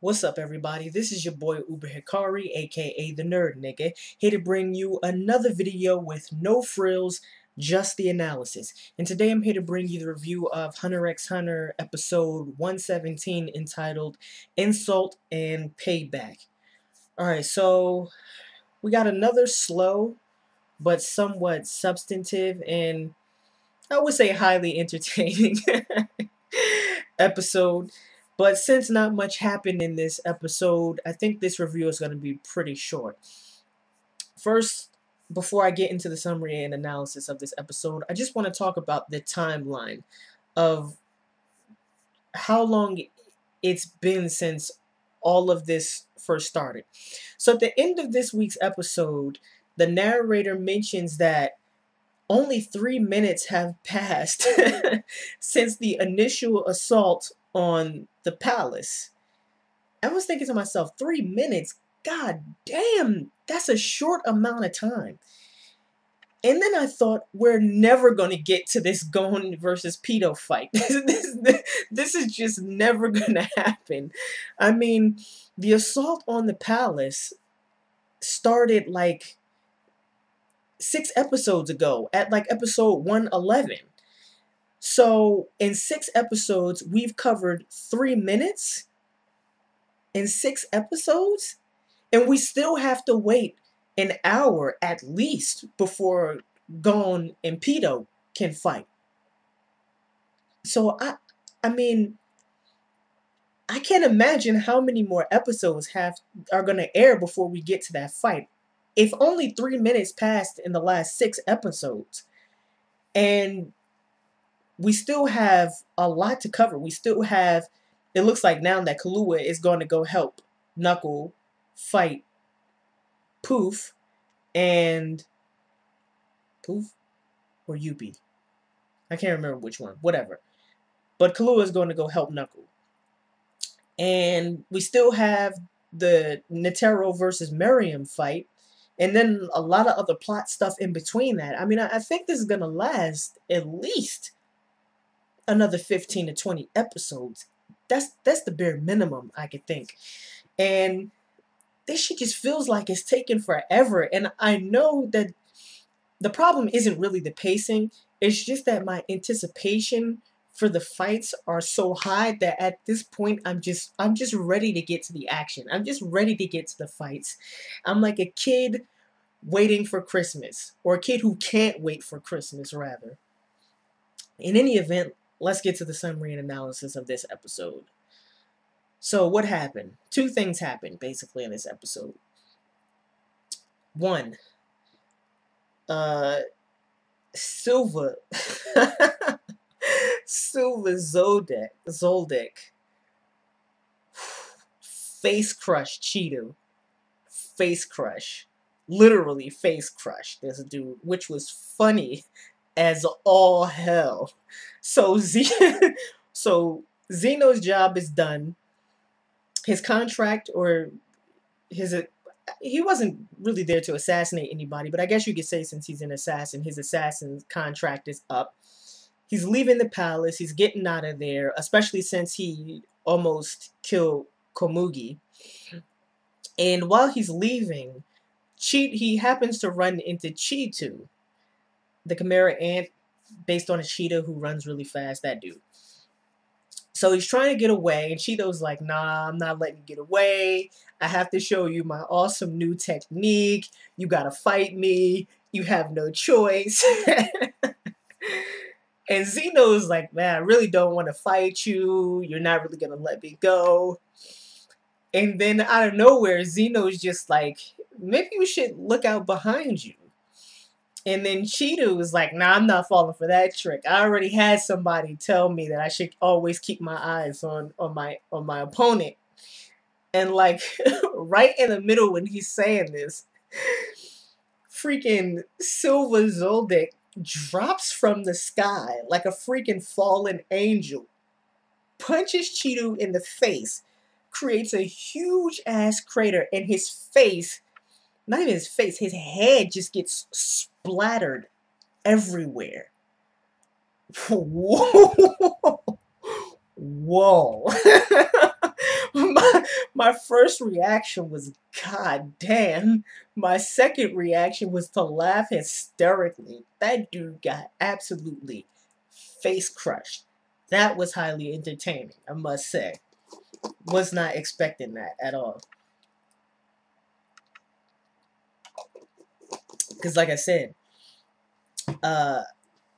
What's up, everybody? This is your boy Uber Hikari, aka the Nerd Nigga, here to bring you another video with no frills, just the analysis. And today I'm here to bring you the review of Hunter x Hunter episode 117 entitled Insult and Payback. Alright, so we got another slow but somewhat substantive and I would say highly entertaining episode. But since not much happened in this episode, I think this review is going to be pretty short. First, before I get into the summary and analysis of this episode, I just want to talk about the timeline of how long it's been since all of this first started. So at the end of this week's episode, the narrator mentions that only 3 minutes have passed since the initial assault on the palace. I was thinking to myself, 3 minutes? God damn, that's a short amount of time. And then I thought, we're never going to get to this Gon versus Pedo fight. This is just never going to happen. I mean, the assault on the palace started like 6 episodes ago, at like episode 111. So in 6 episodes, we've covered 3 minutes in 6 episodes, and we still have to wait an hour at least before Gon and Pedo can fight. So I mean, I can't imagine how many more episodes are going to air before we get to that fight. If only 3 minutes passed in the last 6 episodes, and we still have a lot to cover. We still have, it looks like now that Killua is going to go help Knuckle fight Poof or Yuppie. I can't remember which one, whatever. But Killua is going to go help Knuckle. And we still have the Netero versus Miriam fight. And then a lot of other plot stuff in between that. I mean, I think this is going to last at least another 15 to 20 episodes. That's the bare minimum I could think. And this shit just feels like it's taking forever. And I know that the problem isn't really the pacing. It's just that my anticipation for the fights are so high that at this point I'm just ready to get to the action. I'm just ready to get to the fights. I'm like a kid waiting for Christmas, or a kid who can't wait for Christmas rather. In any event, let's get to the summary and analysis of this episode. So what happened? 2 things happened basically in this episode. 1, Silva Zoldyck face crush Cheeto. Face crush. Literally face crush this dude, which was funny as all hell. So Zeno's job is done. His contract, or he wasn't really there to assassinate anybody, but I guess you could say since he's an assassin, his assassin's contract is up. He's leaving the palace. He's getting out of there, especially since he almost killed Komugi. And while he's leaving, he happens to run into Cheetu, the Chimera Ant, based on a cheetah who runs really fast, that dude. So he's trying to get away, and Cheeto's like, nah, I'm not letting you get away. I have to show you my awesome new technique. You gotta fight me. You have no choice. And Zeno's like, man, I really don't want to fight you. You're not really gonna let me go. And then out of nowhere, Zeno's just like, maybe you should look out behind you. And then Cheeto was like, nah, I'm not falling for that trick. I already had somebody tell me that I should always keep my eyes on my opponent. And like, right in the middle when he's saying this, freaking Silva Zoldyck drops from the sky like a freaking fallen angel, punches Cheeto in the face, creates a huge ass crater, and his face, not even his face, his head just gets splattered everywhere. Whoa. Whoa. my first reaction was, God damn. My second reaction was to laugh hysterically. That dude got absolutely face crushed. That was highly entertaining, I must say. Was not expecting that at all. Because like I said, I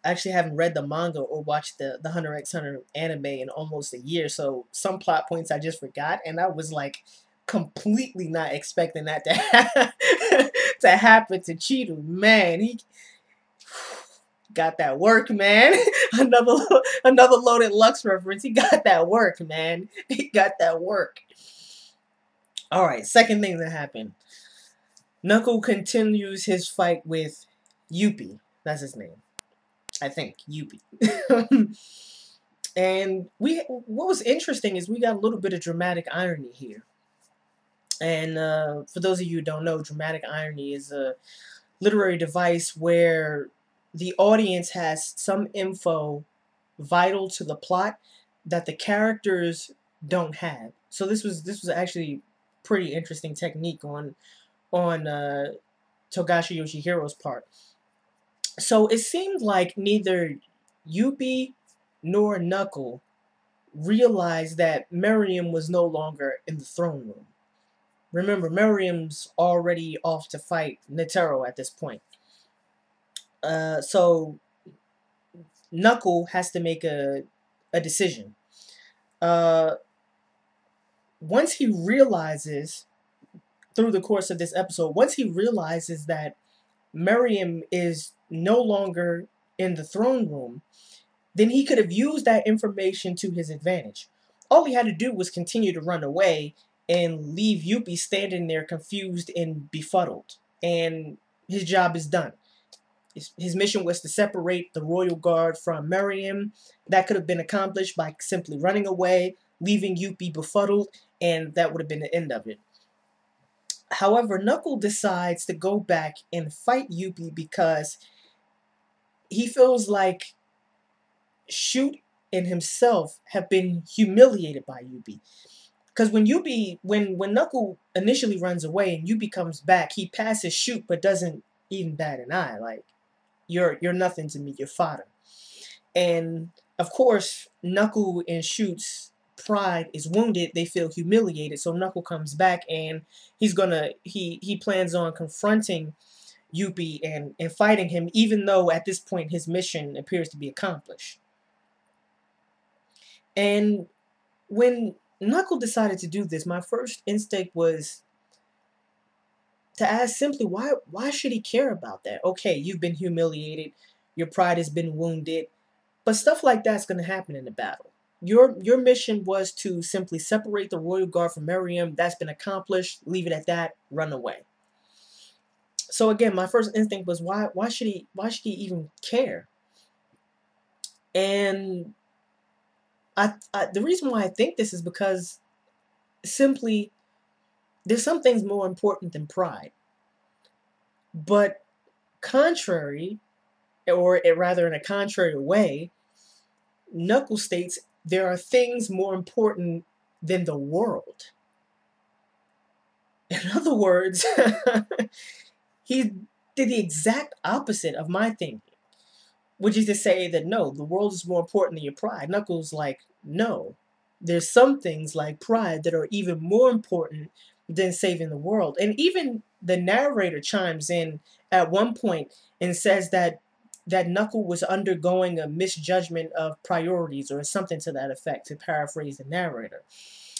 actually haven't read the manga or watched the Hunter x Hunter anime in almost a year, so some plot points I just forgot, and I was like completely not expecting that to happen to Cheeto. Man, he got that work, man. another Loaded Lux reference. He got that work, man. He got that work. All right, second thing that happened. Knuckle continues his fight with Yuppie. That's his name. I think Yuppie. And what was interesting is we got a little bit of dramatic irony here. And for those of you who don't know, dramatic irony is a literary device where the audience has some info vital to the plot that the characters don't have. So this was actually pretty interesting technique on Togashi Yoshihiro's part. So it seemed like neither Yuppie nor Knuckle realized that Miriam was no longer in the throne room. Remember, Miriam's already off to fight Netero at this point. So Knuckle has to make a decision. Once he realizes, through the course of this episode, once he realizes that Miriam is no longer in the throne room, then he could have used that information to his advantage. All he had to do was continue to run away and leave Yuppie standing there confused and befuddled. And his job is done. His mission was to separate the royal guard from Miriam. That could have been accomplished by simply running away, leaving Yuppie befuddled, and that would have been the end of it. However, Knuckle decides to go back and fight Yuppie because he feels like Shoot and himself have been humiliated by Yuppie. Because when Knuckle initially runs away and Yuppie comes back, he passes Shoot but doesn't even bat an eye. Like, you're nothing to me, you're fodder. And of course, Knuckle and Shoot's pride is wounded. They feel humiliated. So Knuckle comes back and he plans on confronting Yuppie and fighting him, even though at this point his mission appears to be accomplished. And when Knuckle decided to do this, my first instinct was to ask simply, why should he care about that? Okay, you've been humiliated, your pride has been wounded, but stuff like that's going to happen in the battle. Your mission was to simply separate the royal guard from Miriam. That's been accomplished. Leave it at that. Run away. So again, my first instinct was, why should he even care? And the reason why I think this is because simply there's some things more important than pride. But contrary, or rather in a contrary way, Knuckle states there are things more important than the world. In other words, he did the exact opposite of my thinking, which is to say that no, the world is more important than your pride. Knuckles like, no, there's some things like pride that are even more important than saving the world. And even the narrator chimes in at one point and says that Knuckle was undergoing a misjudgment of priorities or something to that effect, to paraphrase the narrator.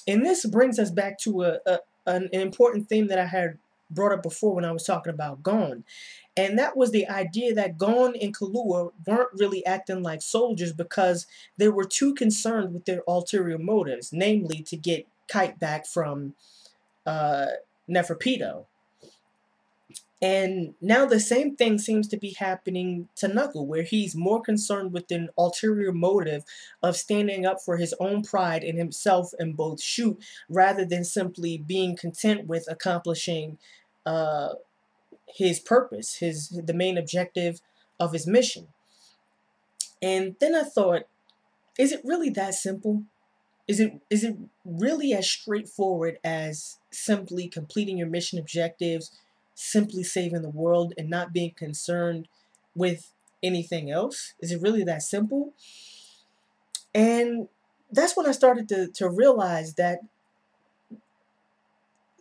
And this brings us back to an important theme that I had brought up before when I was talking about Gon. And that was the idea that Gon and Killua weren't really acting like soldiers because they were too concerned with their ulterior motives, namely to get Kite back from Neferpitou. And now the same thing seems to be happening to Knuckle, where he's more concerned with an ulterior motive of standing up for his own pride in himself and both Shoot, rather than simply being content with accomplishing his purpose, the main objective of his mission. And then I thought, is it really that simple? Is it really as straightforward as simply completing your mission objectives, simply saving the world, and not being concerned with anything else? Is it really that simple? And that's when I started to realize that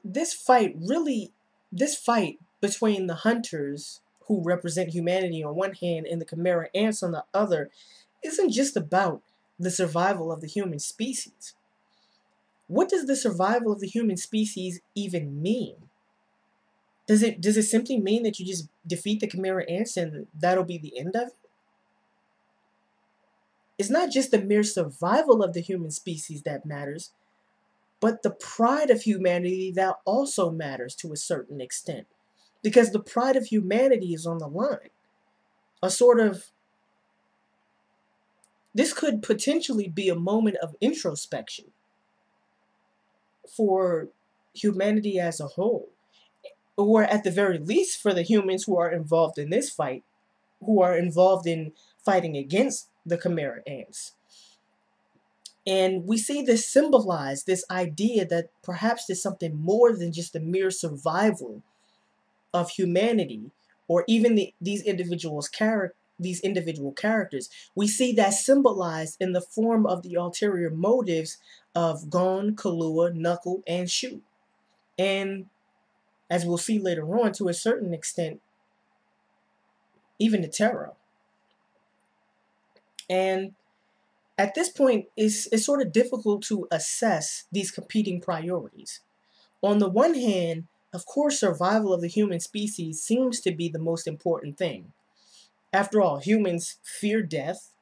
this fight really, this fight between the hunters who represent humanity on one hand and the Chimera ants on the other isn't just about the survival of the human species. What does the survival of the human species even mean? Does it simply mean that you just defeat the Chimera ants and that'll be the end of it? It's not just the mere survival of the human species that matters, but the pride of humanity that also matters to a certain extent. Because the pride of humanity is on the line. A sort of, this could potentially be a moment of introspection for humanity as a whole, or at the very least for the humans who are involved in this fight, who are involved in fighting against the Chimera ants. And we see this symbolized, this idea that perhaps there's something more than just the mere survival of humanity, or even these individual characters. We see that symbolized in the form of the ulterior motives of Gon, Killua, Knuckle, and Shoot. And as we'll see later on, to a certain extent, even the Terra. And at this point, it's sort of difficult to assess these competing priorities. On the one hand, of course, survival of the human species seems to be the most important thing. After all, humans fear death.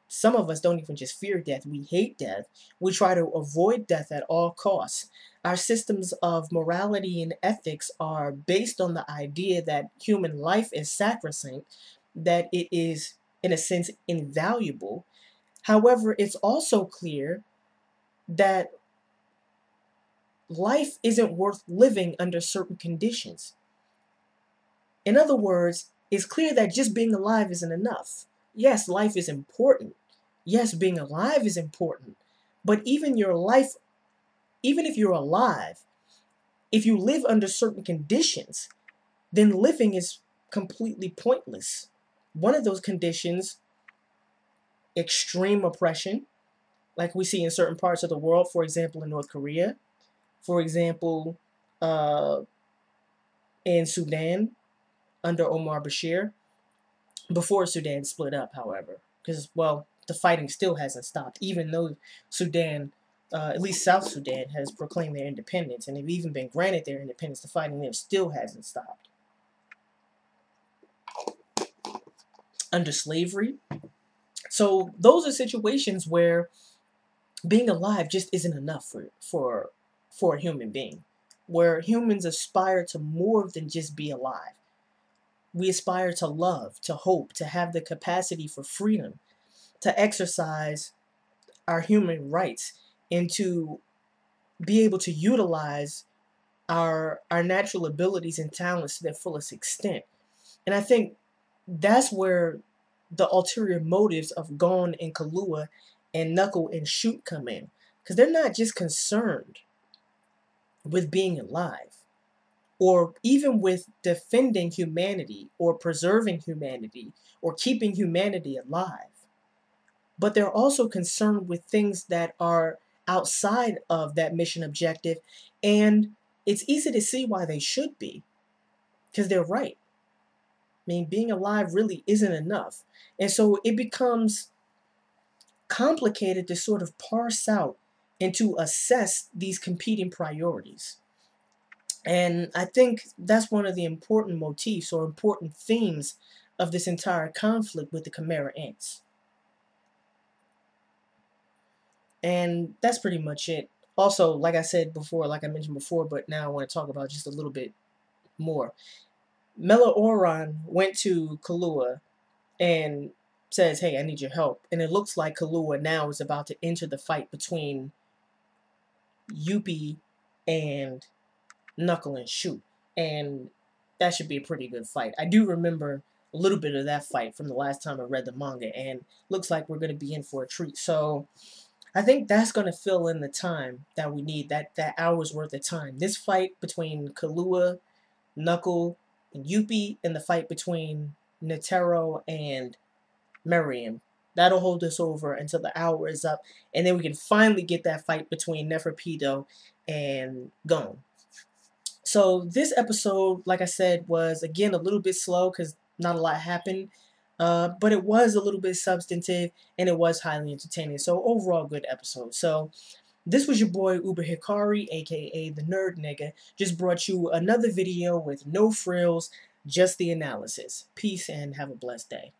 Some of us don't even just fear death, we hate death. We try to avoid death at all costs. Our systems of morality and ethics are based on the idea that human life is sacrosanct, that it is, in a sense, invaluable. However, it's also clear that life isn't worth living under certain conditions. In other words, it's clear that just being alive isn't enough. Yes, life is important. Yes, being alive is important. But even your life, even if you're alive, if you live under certain conditions, then living is completely pointless. One of those conditions, extreme oppression, like we see in certain parts of the world, for example, in North Korea, for example, in Sudan under Omar Bashir, before Sudan split up, however, because, well, the fighting still hasn't stopped, even though Sudan, at least South Sudan, has proclaimed their independence, and they've even been granted their independence. The fighting there still hasn't stopped. Under slavery. So those are situations where being alive just isn't enough for a human being, where humans aspire to more than just be alive. We aspire to love, to hope, to have the capacity for freedom, to exercise our human rights, and to be able to utilize our natural abilities and talents to their fullest extent. And I think that's where the ulterior motives of Gon and Killua and Knuckle and Shoot come in. Because they're not just concerned with being alive, or even with defending humanity, or preserving humanity, or keeping humanity alive. But they're also concerned with things that are outside of that mission objective, and it's easy to see why they should be, because they're right. I mean, being alive really isn't enough. And so it becomes complicated to sort of parse out and to assess these competing priorities. And I think that's one of the important motifs or important themes of this entire conflict with the Chimera ants. And that's pretty much it. Also, like I said before, like I mentioned before, but now I want to talk about just a little bit more. Mela-Oran went to Killua and says, hey, I need your help. And it looks like Killua now is about to enter the fight between Youpi and Knuckle and Shoot. And that should be a pretty good fight. I do remember a little bit of that fight from the last time I read the manga, and looks like we're going to be in for a treat. So I think that's going to fill in the time that we need, that hour's worth of time. This fight between Killua, Knuckle, and Yuppie, and the fight between Netero and Miriam. That'll hold us over until the hour is up, and then we can finally get that fight between Neferpitou and Gon. So this episode, like I said, was again a little bit slow because not a lot happened. But it was a little bit substantive and it was highly entertaining. So overall, good episode. So this was your boy Uber Hikari, aka the Nerd Nigga. Just brought you another video with no frills, just the analysis. Peace and have a blessed day.